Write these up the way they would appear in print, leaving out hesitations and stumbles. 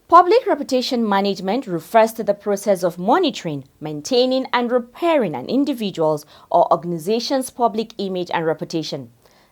Public reputation management refers to the process of monitoring, maintaining and repairing an individual's or organization's public image and reputation.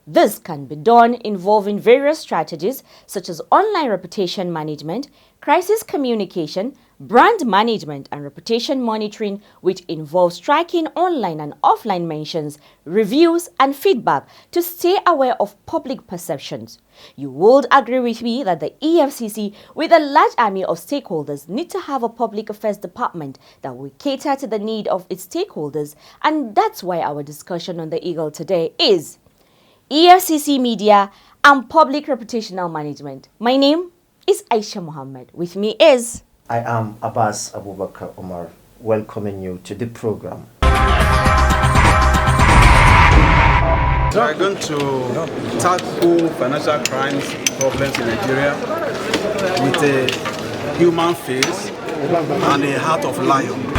This can be done involving various strategies such as online reputation management, crisis communication, brand management and reputation monitoring, which involves tracking online and offline mentions, reviews and feedback to stay aware of public perceptions. You would agree with me that the EFCC, with a large army of stakeholders, need to have a public affairs department that will cater to the need of its stakeholders, and that's why our discussion on the Eagle today is EFCC Media and Public Reputational Management. My name is Aisha Mohammed. With me is... I am Abbas Abubakar Omar, welcoming you to the program. We are going to tackle financial crimes problems in Nigeria with a human face and a heart of lion.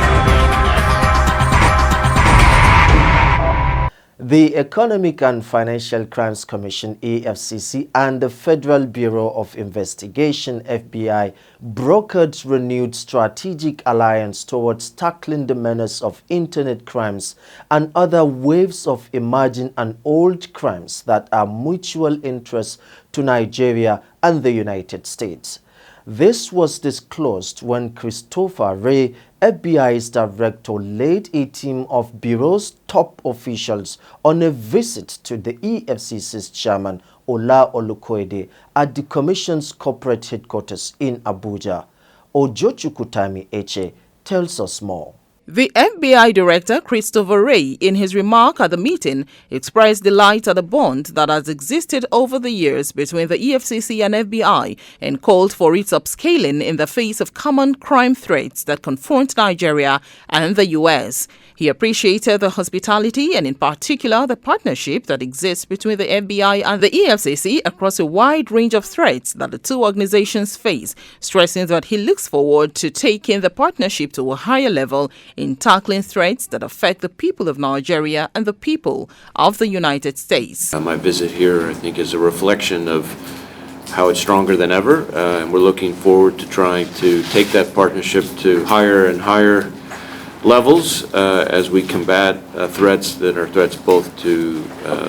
The Economic and Financial Crimes Commission, EFCC, and the Federal Bureau of Investigation, FBI, brokered renewed strategic alliance towards tackling the menace of internet crimes and other waves of emerging and old crimes that are mutual interest to Nigeria and the United States. This was disclosed when Christopher Wray, FBI's director, led a team of Bureau's top officials on a visit to the EFCC's chairman, Ola Olukoyede, at the Commission's corporate headquarters in Abuja. Ojochukutami Eche tells us more. The FBI Director, Christopher Wray, in his remark at the meeting, expressed delight at the bond that has existed over the years between the EFCC and FBI and called for its upscaling in the face of common crime threats that confront Nigeria and the U.S. He appreciated the hospitality and in particular the partnership that exists between the FBI and the EFCC across a wide range of threats that the two organizations face, stressing that he looks forward to taking the partnership to a higher level in tackling threats that affect the people of Nigeria and the people of the United States. My visit here, I think, is a reflection of how it's stronger than ever, and we're looking forward to trying to take that partnership to higher and higher levels as we combat threats that are threats both to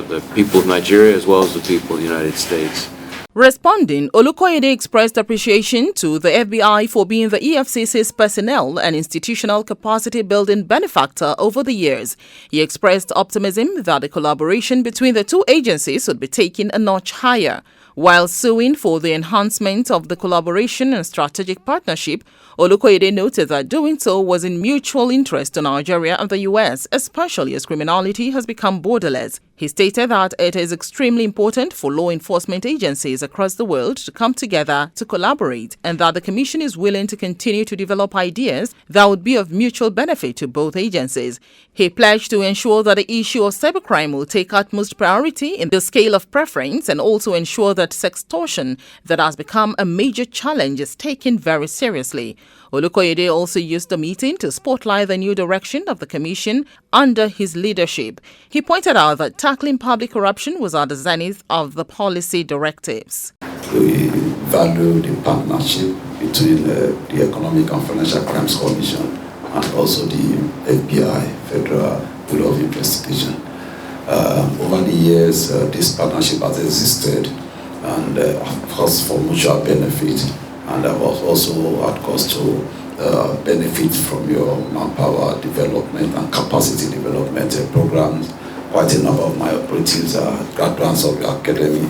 the people of Nigeria as well as the people of the United States. Responding, Olukoyede expressed appreciation to the FBI for being the EFCC's personnel and institutional capacity building benefactor over the years. He expressed optimism that the collaboration between the two agencies would be taken a notch higher. While suing for the enhancement of the collaboration and strategic partnership, Olukoyede noted that doing so was in mutual interest to Nigeria and the U.S., especially as criminality has become borderless. He stated that it is extremely important for law enforcement agencies across the world to come together to collaborate and that the Commission is willing to continue to develop ideas that would be of mutual benefit to both agencies. He pledged to ensure that the issue of cybercrime will take utmost priority in the scale of preference and also ensure that sextortion, that has become a major challenge, is taken very seriously. Olukoyede also used the meeting to spotlight the new direction of the Commission under his leadership. He pointed out that tackling public corruption was at the zenith of the policy directives. We value the partnership between the Economic and Financial Crimes Commission and also the FBI, Federal Bureau of Investigation. Over the years, this partnership has existed and of course for mutual benefit, and I've also had cause to benefit from your manpower development and capacity development programs. Quite a number of my operatives are graduates of the academy.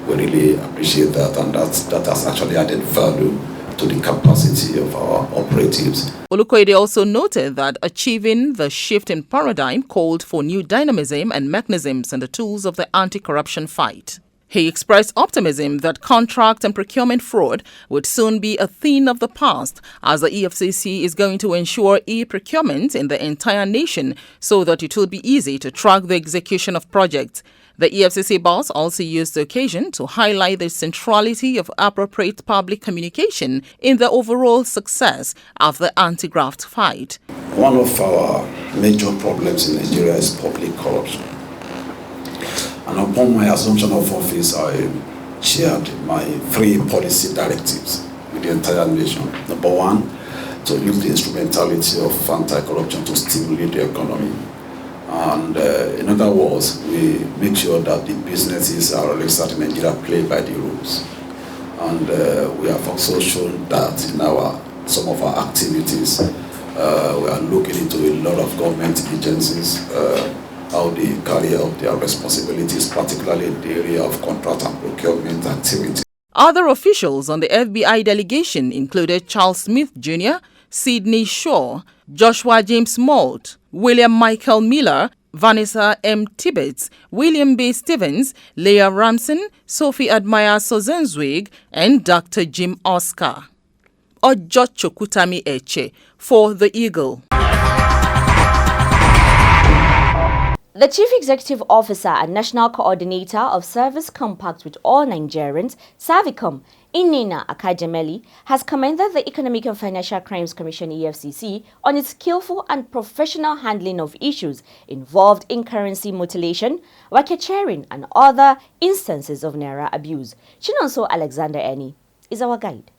We really appreciate that, and that has actually added value to the capacity of our operatives. Olukoyede also noted that achieving the shift in paradigm called for new dynamism and mechanisms and the tools of the anti-corruption fight. He expressed optimism that contract and procurement fraud would soon be a thing of the past, as the EFCC is going to ensure e-procurement in the entire nation so that it will be easy to track the execution of projects. The EFCC boss also used the occasion to highlight the centrality of appropriate public communication in the overall success of the anti-graft fight. One of our major problems in Nigeria is public corruption. And upon my assumption of office, I shared my 3 policy directives with the entire nation. Number 1, to use the instrumentality of anti-corruption to stimulate the economy. And in other words, we make sure that the businesses are registered in Nigeria play by the rules. And we have also shown that in some of our activities, we are looking into a lot of government agencies, how they carry out their responsibilities, particularly in the area of contract and procurement activity. Other officials on the FBI delegation included Charles Smith Jr., Sidney Shaw, Joshua James Malt, William Michael Miller, Vanessa M. Tibbetts, William B. Stevens, Leah Ramson, Sophie Admire Sozenzwig, and Dr. Jim Oscar. Ojo Chokutami Eche for The Eagle. The Chief Executive Officer and National Coordinator of Service Compact with All Nigerians, Savicom, Inina Akajemeli, has commended the Economic and Financial Crimes Commission EFCC on its skillful and professional handling of issues involved in currency mutilation, racketeering, and other instances of naira abuse. Chinonso Alexander Eni is our guide.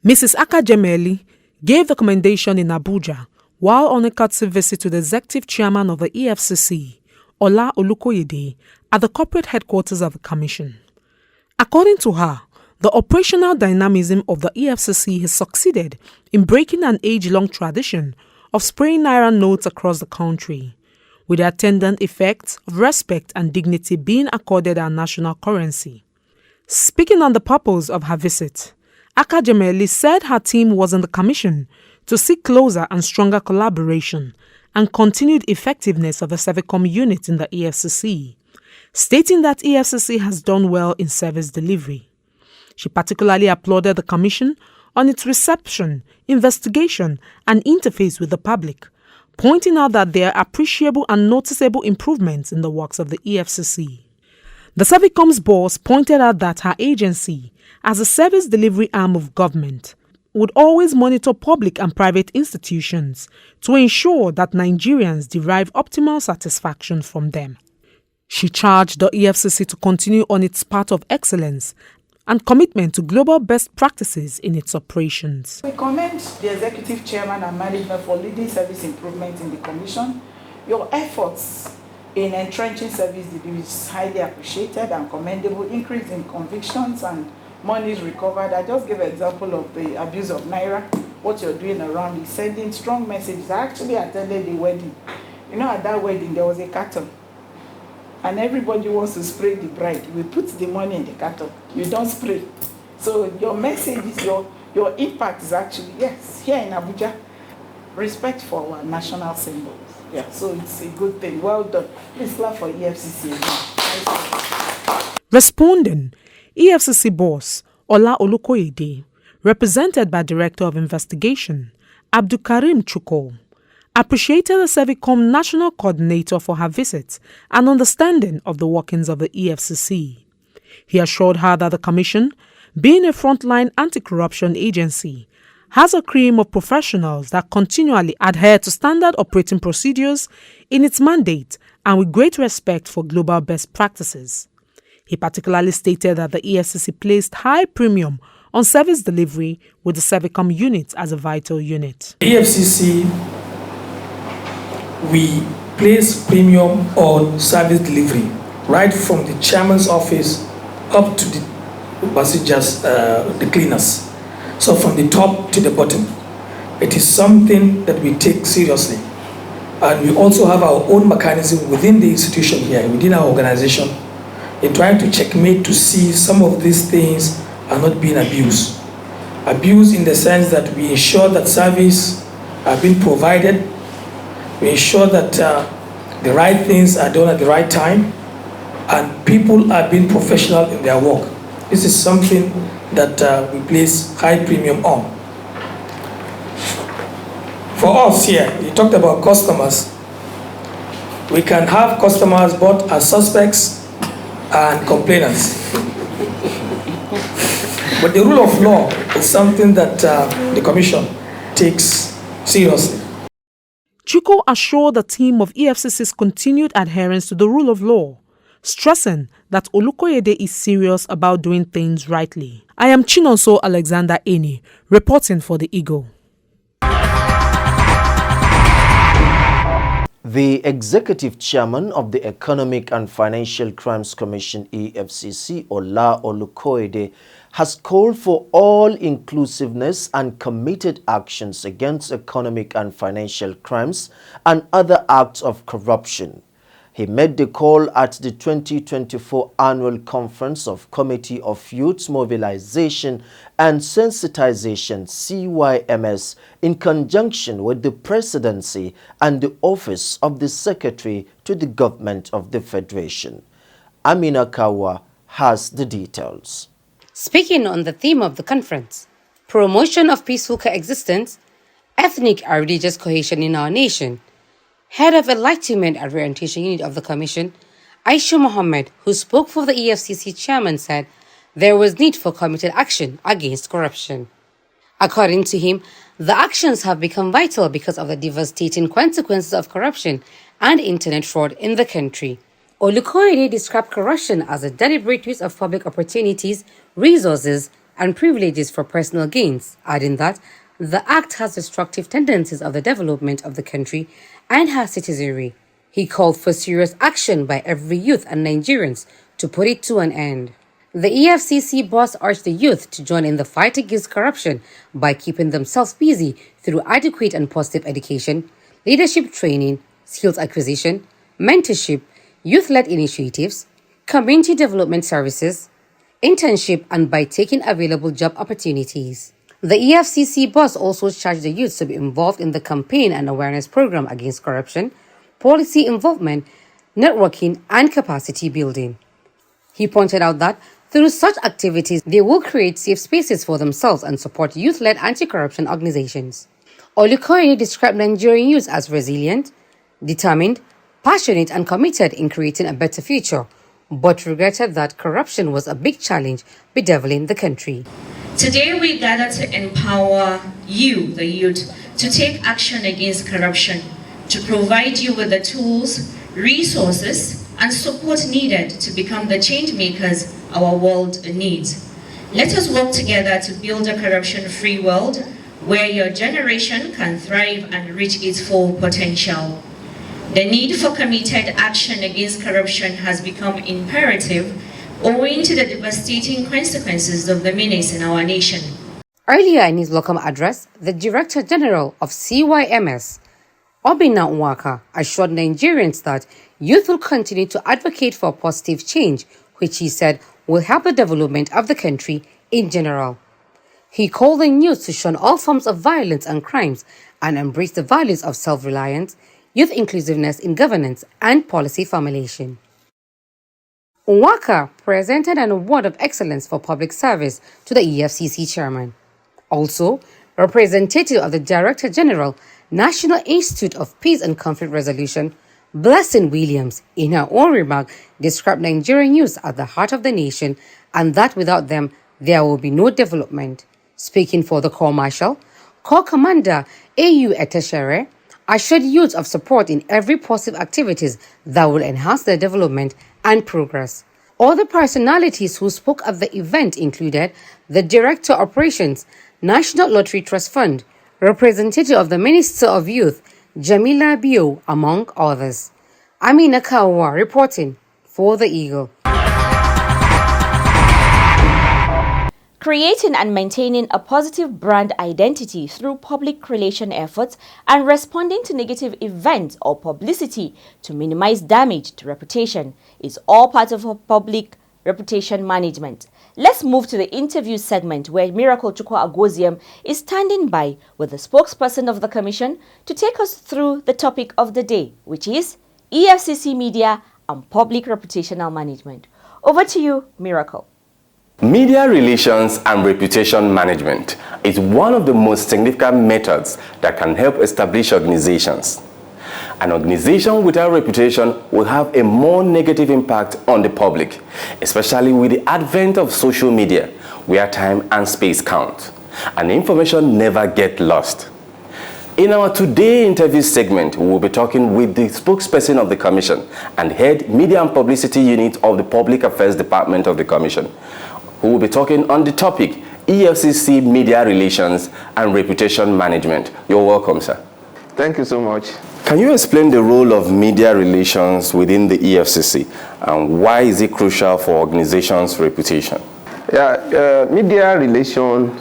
Mrs. Akajemeli gave the commendation in Abuja while on a courtesy visit to the Executive Chairman of the EFCC, Ola Olukoyede, at the corporate headquarters of the Commission. According to her, the operational dynamism of the EFCC has succeeded in breaking an age-long tradition of spraying naira notes across the country, with the attendant effects of respect and dignity being accorded our national currency. Speaking on the purpose of her visit, Akajemeli said her team was in the Commission to seek closer and stronger collaboration and continued effectiveness of the Savicom unit in the EFCC, stating that EFCC has done well in service delivery. She particularly applauded the Commission on its reception, investigation, and interface with the public, pointing out that there are appreciable and noticeable improvements in the works of the EFCC. The Savicom's boss pointed out that her agency, as a service delivery arm of government, would always monitor public and private institutions to ensure that Nigerians derive optimal satisfaction from them. She charged the EFCC to continue on its path of excellence and commitment to global best practices in its operations. We commend the Executive Chairman and Management for leading service improvement in the Commission. Your efforts in entrenching service delivery is highly appreciated and commendable. Increase in convictions and monies recovered. I just gave an example of the abuse of naira. What you're doing around is sending strong messages. I actually attended a wedding. You know, at that wedding there was a carton, and everybody wants to spray the bride. We put the money in the carton. You don't spray. So your message is your impact is actually, yes, here in Abuja, respect for our national symbols. Yeah, so it's a good thing. Well done. Please clap for EFCC again. Responding, EFCC boss Ola Olukoyede, represented by Director of Investigation Abdulkarim Chuko, appreciated the Savicom National Coordinator for her visit and understanding of the workings of the EFCC. He assured her that the Commission, being a frontline anti-corruption agency, has a cream of professionals that continually adhere to standard operating procedures in its mandate and with great respect for global best practices. He particularly stated that the EFCC placed high premium on service delivery with the Savicom unit as a vital unit. EFCC, we place premium on service delivery, right from the chairman's office up to the passengers, the cleaners. So from the top to the bottom, it is something that we take seriously. And we also have our own mechanism within the institution here, within our organization, in trying to checkmate to see some of these things are not being abused. Abused in the sense that we ensure that service are being provided, we ensure that the right things are done at the right time, and people are being professional in their work. This is something that we place high premium on. For us here, you talked about customers. We can have customers both as suspects and complainants. But the rule of law is something that the Commission takes seriously. Chukwu assured the team of EFCC's continued adherence to the rule of law, stressing that Olukoyede is serious about doing things rightly. I am Chinonso Alexander Eni, reporting for the Eagle. The Executive Chairman of the Economic and Financial Crimes Commission EFCC, Ola Olukoyede, has called for all-inclusiveness and committed actions against economic and financial crimes and other acts of corruption. He made the call at the 2024 Annual Conference of Committee of Youth Mobilization and Sensitization CYMS in conjunction with the Presidency and the Office of the Secretary to the Government of the Federation. Amina Kawa has the details. Speaking on the theme of the conference, promotion of peaceful coexistence, ethnic and religious cohesion in our nation, Head of Enlightenment and Orientation Unit of the Commission, Aisha Mohammed, who spoke for the EFCC chairman, said there was need for committed action against corruption. According to him, the actions have become vital because of the devastating consequences of corruption and internet fraud in the country. Olukoyede described corruption as a deliberate use of public opportunities, resources, and privileges for personal gains, adding that the act has destructive tendencies of the development of the country and her citizenry. He called for serious action by every youth and Nigerians to put it to an end. The EFCC boss urged the youth to join in the fight against corruption by keeping themselves busy through adequate and positive education, leadership training, skills acquisition, mentorship, youth-led initiatives, community development services, internship, and by taking available job opportunities. The EFCC boss also charged the youth to be involved in the campaign and awareness program against corruption, policy involvement, networking, and capacity building. He pointed out that through such activities, they will create safe spaces for themselves and support youth-led anti-corruption organizations. Olukoyede described Nigerian youth as resilient, determined, passionate, and committed in creating a better future, but regretted that corruption was a big challenge bedeviling the country. Today we gather to empower you, the youth, to take action against corruption, to provide you with the tools, resources, and support needed to become the change makers our world needs. Let us work together to build a corruption-free world where your generation can thrive and reach its full potential. The need for committed action against corruption has become imperative owing to the devastating consequences of the menace in our nation. Earlier in his welcome address, the Director General of CYMS, Obinna Nwaka, assured Nigerians that youth will continue to advocate for positive change, which he said will help the development of the country in general. He called on youth to shun all forms of violence and crimes and embrace the values of self-reliance, youth inclusiveness in governance, and policy formulation. Nwaka presented an award of excellence for public service to the EFCC chairman. Also, representative of the Director General, National Institute of Peace and Conflict Resolution, Blessing Williams, in her own remark, described Nigerian youth as the heart of the nation and that without them, there will be no development. Speaking for the Corps Marshal, Corps Commander A.U. Eteshere assured youth of support in every possible activities that will enhance their development and progress. Other personalities who spoke at the event included the Director Operations, National Lottery Trust Fund, representative of the Minister of Youth, Jamila Bio, among others. Amina Kawa reporting for the Eagle. Creating and maintaining a positive brand identity through public relation efforts and responding to negative events or publicity to minimize damage to reputation is all part of public reputation management. Let's move to the interview segment where Miracle Chukwu Agwoziem is standing by with the spokesperson of the Commission to take us through the topic of the day, which is EFCC Media and public reputational management. Over to you, Miracle. Media relations and reputation management is one of the most significant methods that can help establish organizations. An organization without reputation will have a more negative impact on the public, especially with the advent of social media, where time and space count, and information never get lost. In our Today interview segment, we will be talking with the spokesperson of the Commission and head Media and Publicity Unit of the Public Affairs Department of the Commission, who will be talking on the topic EFCC Media Relations and Reputation Management. You're welcome, sir. Thank you so much. Can you explain the role of media relations within the EFCC and why is it crucial for organizations' reputation? Yeah, media relation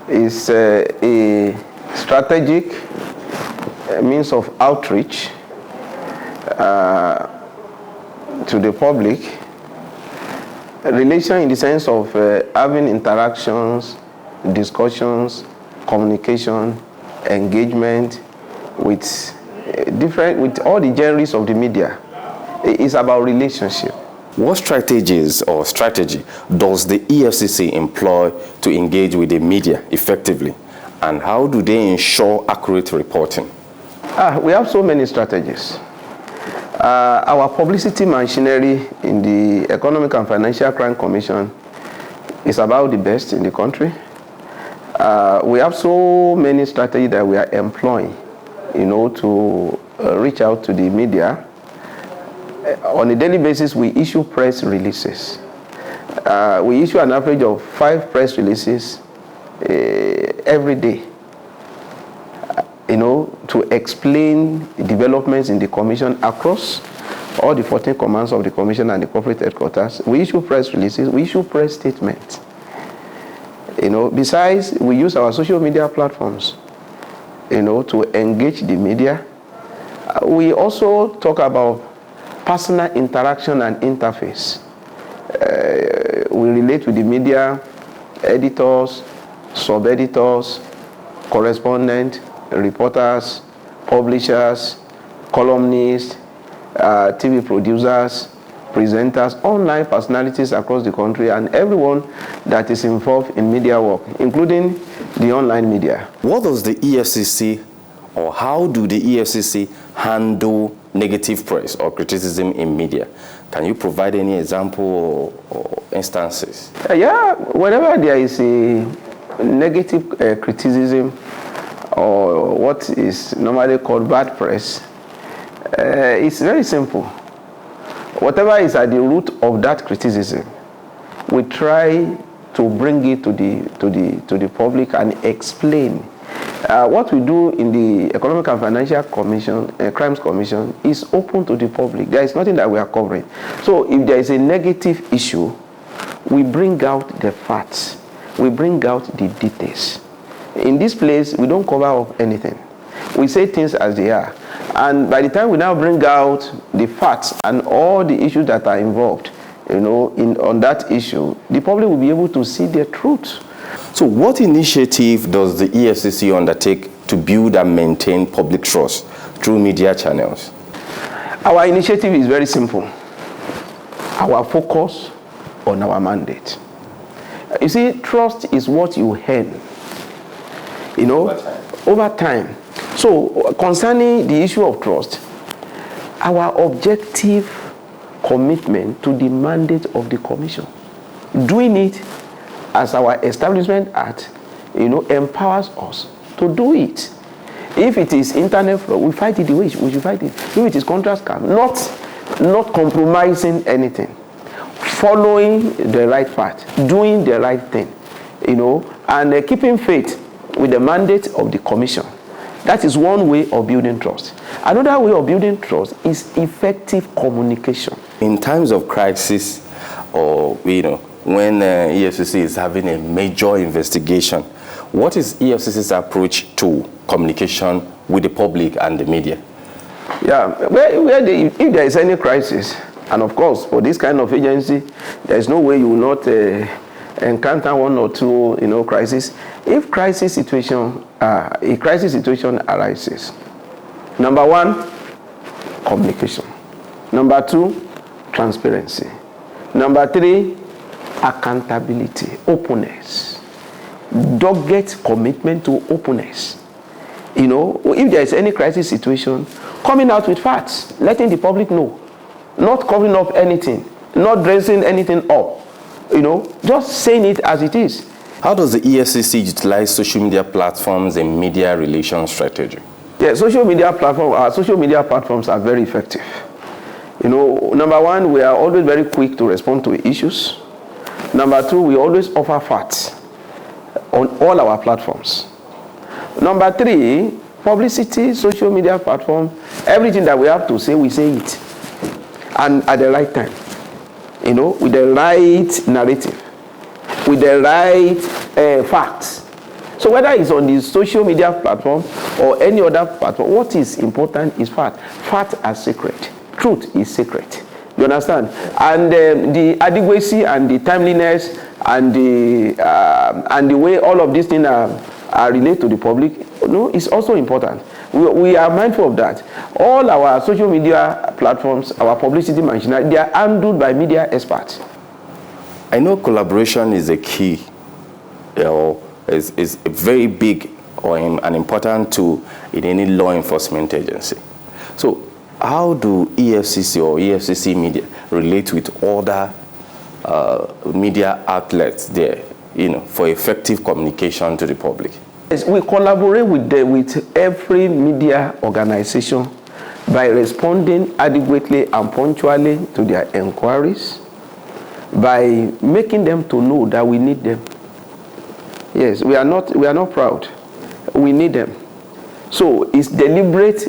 is a strategic means of outreach to the public. Relation in the sense of having interactions, discussions, communication, engagement with all the genres of the media. It's about relationship. What strategies or strategy does the EFCC employ to engage with the media effectively, and how do they ensure accurate reporting? We have so many strategies. Our publicity machinery in the Economic and Financial Crime Commission is about the best in the country. We have so many strategies that we are employing, to reach out to the media. On a daily basis, we issue press releases. We issue an average of 5 press releases every day, to explain developments in the Commission across all the 14 commands of the Commission and the corporate headquarters. We issue press releases, we issue press statements. Besides, we use our social media platforms, to engage the media. We also talk about personal interaction and interface. We relate with the media, editors, sub-editors, correspondents, reporters, publishers, columnists, TV producers, presenters, online personalities across the country, and everyone that is involved in media work, including the online media. What does the EFCC, or how do the EFCC handle negative press or criticism in media? Can you provide any example or instances? Yeah, whenever there is a negative criticism or what is normally called bad press, it's very simple. Whatever is at the root of that criticism, we try to bring it to the public and explain. What we do in the Economic and Financial Commission, Crimes Commission, is open to the public. There is nothing that we are covering. So if there is a negative issue, we bring out the facts. We bring out the details. In this place, we don't cover up anything. We say things as they are. And by the time we now bring out the facts and all the issues that are involved, on that issue, the public will be able to see the truth. So what initiative does the EFCC undertake to build and maintain public trust through media channels? Our initiative is very simple. Our focus on our mandate. You see, trust is what you earn, over time. So concerning the issue of trust, our objective commitment to the mandate of the Commission, doing it as our establishment act, empowers us to do it. If it is internet fraud, we fight it the way we should fight it. If it is contract scam, not compromising anything, following the right path, doing the right thing, and keeping faith with the mandate of the Commission. That is one way of building trust. Another way of building trust is effective communication. In times of crisis, or when EFCC is having a major investigation, what is EFCC's approach to communication with the public and the media? Yeah, if there is any crisis, and of course for this kind of agency, there is no way you will not encounter one or two, crises. If a crisis situation arises, number one, communication. Number 2, transparency. Number 3, accountability, openness. Dogged commitment to openness. You know, if there is any crisis situation, coming out with facts, letting the public know, not covering up anything, not dressing anything up, you know, just saying it as it is. How does the EFCC utilize social media platforms and media relations strategy? Yeah, social media platforms are very effective. You know, number 1, we are always very quick to respond to issues. Number 2, we always offer facts on all our platforms. Number 3, publicity, social media platform, everything that we have to say, we say it. And at the right time. You know, with the right narrative, with the right facts. So whether it's on the social media platform or any other platform, what is important is fact. Facts are sacred. Truth is sacred. You understand? And the adequacy and the timeliness and the way all of these things are related to the public, you know, is also important. We are mindful of that. All our social media platforms, our publicity machinery, they are handled by media experts. I know collaboration is a key, is a very big or an important tool in any law enforcement agency. So how do EFCC or EFCC media relate with other media outlets there, you know, for effective communication to the public? Yes, we collaborate with every media organization by responding adequately and punctually to their inquiries, by making them to know that we need them. Yes, we are not proud. We need them. So it's deliberate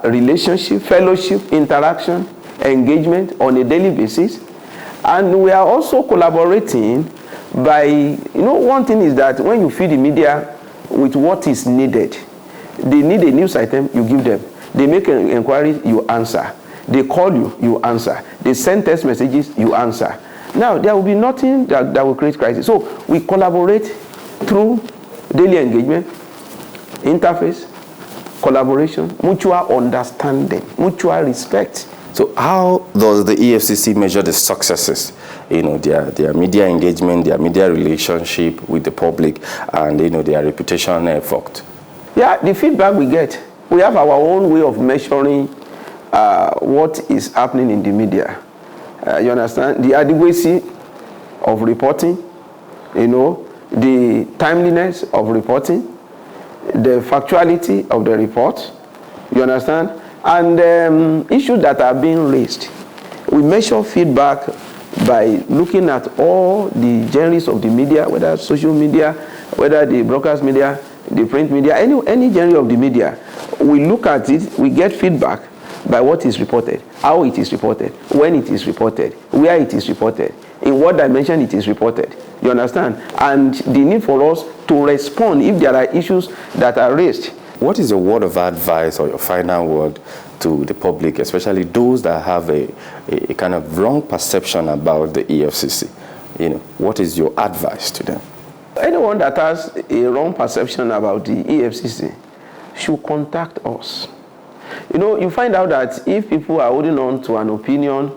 relationship, fellowship, interaction, engagement on a daily basis. And we are also collaborating by, you know, one thing is that when you feed the media with what is needed, they need a news item, you give them. They make an inquiry, you answer. They call you, you answer. They send text messages, you answer. Now, there will be nothing that will create crisis. So we collaborate through daily engagement, interface, collaboration, mutual understanding, mutual respect. So how does the EFCC measure the successes, you know, their media engagement, their media relationship with the public, and, you know, their reputation effort? Yeah, the feedback we get, we have our own way of measuring what is happening in the media. You understand? The adequacy of reporting, you know, the timeliness of reporting, the factuality of the report, you understand? And issues that are being raised. We measure feedback by looking at all the genres of the media, whether social media, whether the broadcast media, the print media, any genre of the media. We look at it, we get feedback by what is reported, how it is reported, when it is reported, where it is reported, in what dimension it is reported. You understand? And the need for us to respond if there are issues that are raised. What is your word of advice or your final word to the public, especially those that have a kind of wrong perception about the EFCC? You know, what is your advice to them? Anyone that has a wrong perception about the EFCC should contact us. You know, you find out that if people are holding on to an opinion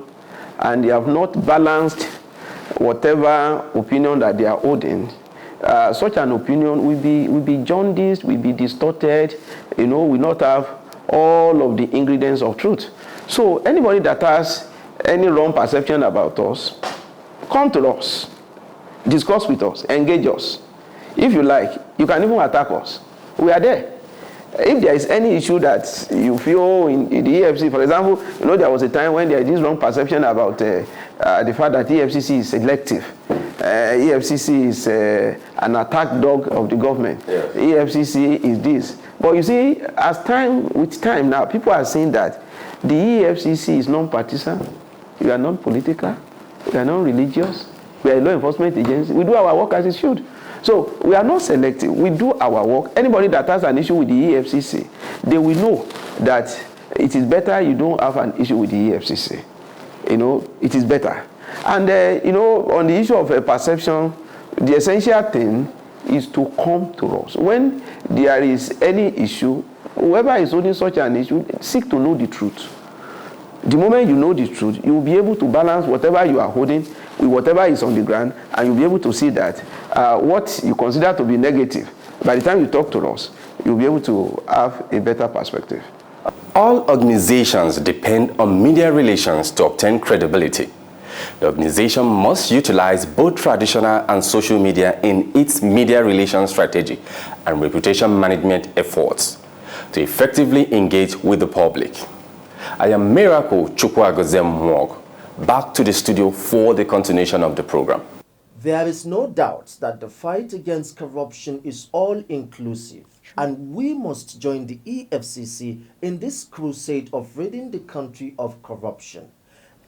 and they have not balanced whatever opinion that they are holding, such an opinion will be jaundiced, will be distorted, you know, will not have all of the ingredients of truth. So anybody that has any wrong perception about us, come to us, discuss with us, engage us. If you like, you can even attack us. We are there. If there is any issue that you feel in the EFCC, for example, you know, there was a time when there is this wrong perception about the fact that EFCC is selective. EFCC is an attack dog of the government. Yes. EFCC is this. But you see, with time now, people are saying that the EFCC is non-partisan. We are non-political. We are non-religious. We are a law enforcement agency. We do our work as it should. So we are not selective. We do our work. Anybody that has an issue with the EFCC, they will know that it is better you don't have an issue with the EFCC. You know, it is better. And, you know, on the issue of perception, the essential thing is to come to us. When there is any issue, whoever is holding such an issue, seek to know the truth. The moment you know the truth, you will be able to balance whatever you are holding with whatever is on the ground, and you'll be able to see that what you consider to be negative, by the time you talk to us, you'll be able to have a better perspective. All organizations depend on media relations to obtain credibility. The organization must utilize both traditional and social media in its media relations strategy and reputation management efforts to effectively engage with the public. I am Miracle Chukwuagozem Mwog. Back to the studio for the continuation of the program. There is no doubt that the fight against corruption is all-inclusive, and we must join the EFCC in this crusade of ridding the country of corruption.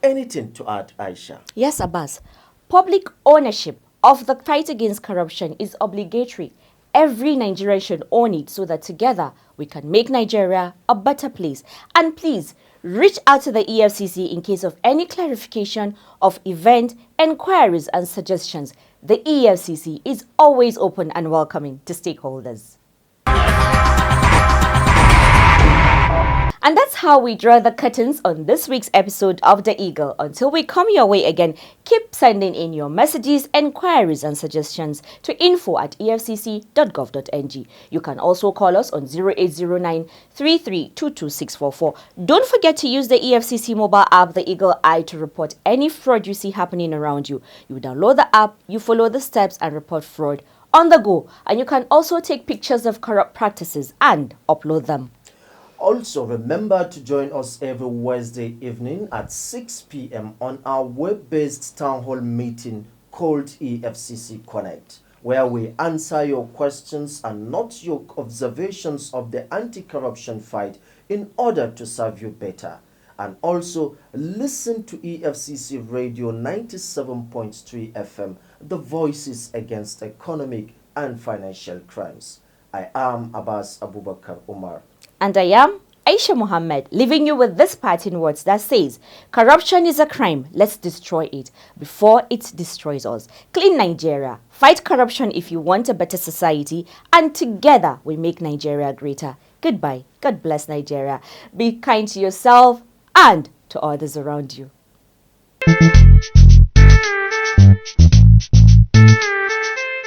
Anything to add, Aisha? Yes, Abbas. Public ownership of the fight against corruption is obligatory. Every Nigerian should own it so that together we can make Nigeria a better place. And please, reach out to the EFCC in case of any clarification of event, enquiries and suggestions. The EFCC is always open and welcoming to stakeholders. And that's how we draw the curtains on this week's episode of The Eagle. Until we come your way again, keep sending in your messages, enquiries and suggestions to info@efcc.gov.ng. You can also call us on 0809 3322644. Don't forget to use the EFCC mobile app, The Eagle Eye, to report any fraud you see happening around you. You download the app, you follow the steps and report fraud on the go. And you can also take pictures of corrupt practices and upload them. Also, remember to join us every Wednesday evening at 6 p.m. on our web-based town hall meeting called EFCC Connect, where we answer your questions and not your observations of the anti-corruption fight in order to serve you better. And also, listen to EFCC Radio 97.3 FM, the voices against economic and financial crimes. I am Abbas Abubakar Umar. And I am Aisha Muhammad, leaving you with this parting words that says, corruption is a crime, let's destroy it before it destroys us. Clean Nigeria, fight corruption if you want a better society, and together we make Nigeria greater. Goodbye, God bless Nigeria. Be kind to yourself and to others around you.